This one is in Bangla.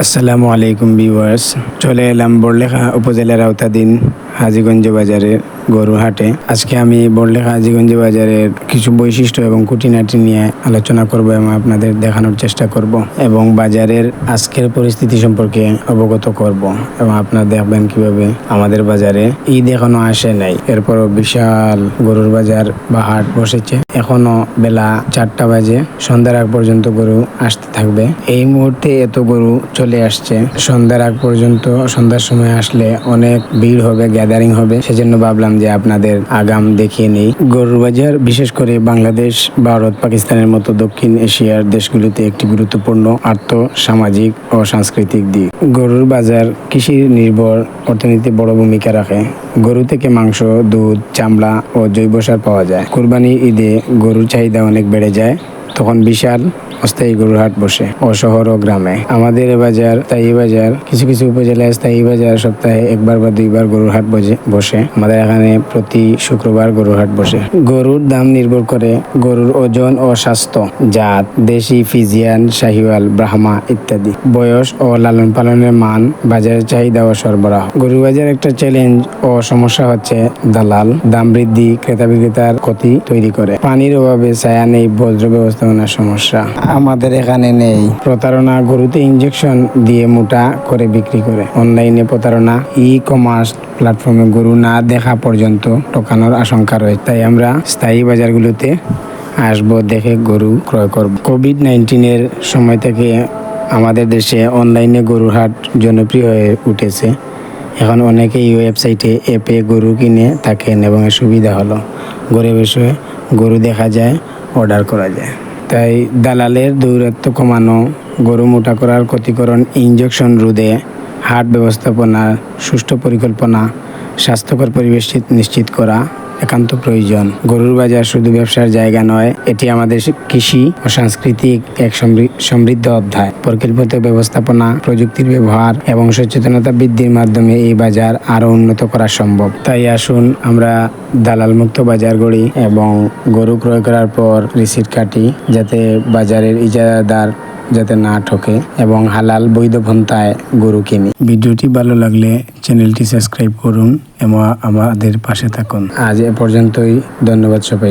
আসসালামু আলাইকুম ভিউয়ার্স, চলে এলাম বড়লেখা উপজেলার আওতাধীন হাজীগঞ্জ বাজারের গরুর হাটে। আজকে আমি বড়লেখা হাজীগঞ্জ বাজারের কিছু বৈশিষ্ট্য এবং খুঁটিনাটি নিয়ে আলোচনা করব এবং আপনাদের দেখানোর চেষ্টা করব এবং বাজারের আজকের পরিস্থিতি সম্পর্কে অবগত করব এবং আপনারা দেখবেন কিভাবে আমাদের বাজারে ঈদ এখনো আসে নাই, এরপরও বিশাল গরুর বাজার বা হাট বসেছে। এখনো বেলা 4টা বাজে, সন্ধ্যার আগ পর্যন্ত গরু আসতে থাকবে। এই মুহূর্তে এত গরু চলে আসছে, সন্ধ্যার আগ পর্যন্ত, সন্ধ্যার সময় আসলে অনেক ভিড় হবে, গ্যাদারিং হবে। সেজন্য ভাবলাম যে আপনাদের আগাম দেখিয়ে নেই। গরুর বাজার বিশেষ করে বাংলাদেশ, ভারত, পাকিস্তানের মতো দক্ষিণ এশিয়ার দেশগুলিতে একটি গুরুত্বপূর্ণ আর্থ, সামাজিক ও সাংস্কৃতিক দিক। গরুর বাজার কৃষি নির্ভর অর্থনীতি বড় ভূমিকা রাখে। গরু থেকে মাংস, দুধ, চামড়া ও জৈব সার পাওয়া যায়। কুরবানি ঈদে গরুর চাহিদা অনেক বেড়ে যায়, তখন বিশাল অস্থায়ী গরুর হাট বসে ও শহর ও গ্রামে। আমাদের বাজার স্থায়ী বাজার, কিছু কিছু উপজেলায় স্থায়ী বাজার সপ্তাহে একবার বা দুইবার গরুর হাট বসে। আমাদের এখানে প্রতি শুক্রবার গরুর হাট বসে। গরুর দাম নির্ভর করে গরুর ওজন ও স্বাস্থ্য, জাত, দেশি, ফিজিয়ান, শাহিওয়াল, ব্রাহ্মা ইত্যাদি, বয়স ও লালন পালনের মান, বাজারের চাহিদা ও সরবরাহ। গরুর বাজার একটা চ্যালেঞ্জ ও সমস্যা হচ্ছে দালাল, দাম বৃদ্ধি, ক্রেতা বিক্রেতার ক্ষতি তৈরি করে। পানির অভাবে ছায়া নেই, বজ্র ব্যবস্থাপনার সমস্যা আমাদের এখানে নেই। প্রতারণা, গরুতে ইনজেকশন দিয়ে মোটা করে বিক্রি করে। অনলাইনে প্রতারণা, ই-কমার্স প্ল্যাটফর্মে গরু না দেখা পর্যন্ত ঠকানোর আশঙ্কা রয়েছে। তাই আমরা স্থায়ী বাজারগুলোতে আসবো, দেখে গরু ক্রয় করব। কোভিড-19 সময় থেকে আমাদের দেশে অনলাইনে গরুর হাট জনপ্রিয় হয়ে উঠেছে। এখন অনেকেই ওয়েবসাইটে, অ্যাপে গরু কিনে থাকেন এবং এর সুবিধা হলো ঘরে বসে গরু দেখা যায়, অর্ডার করা যায়। তাই দালালের দৌরাত্ম্য কমানো, গরু মোটা করার ক্ষতিকরণ ইনজেকশন রোধে হাট ব্যবস্থাপনা, সুষ্ঠু পরিকল্পনা, স্বাস্থ্যকর পরিবেশ নিশ্চিত করা একান্ত প্রয়োজন। গরুর বাজার শুধু ব্যবসার জায়গা নয়, এটি আমাদের কৃষি ও সাংস্কৃতিক এক সমৃদ্ধ অধ্যায়। পরিকল্পিত ব্যবস্থাপনা, প্রযুক্তির ব্যবহার এবং সচেতনতা বৃদ্ধির মাধ্যমে এই বাজার আরও উন্নত করা সম্ভব। তাই আসুন আমরা দালাল মুক্ত বাজার গড়ি এবং গরু ক্রয় করার পর রিসিট কাটি, যাতে বাজারের ইজারাদার যাতে না ঠকে এবং হালাল বৈধ পন্থায় গরু কিনি। ভিডিওটি ভালো লাগলে চ্যানেলটি সাবস্ক্রাইব করুন এবং আমাদের পাশে থাকুন। আজ এ পর্যন্তই, ধন্যবাদ সবাই।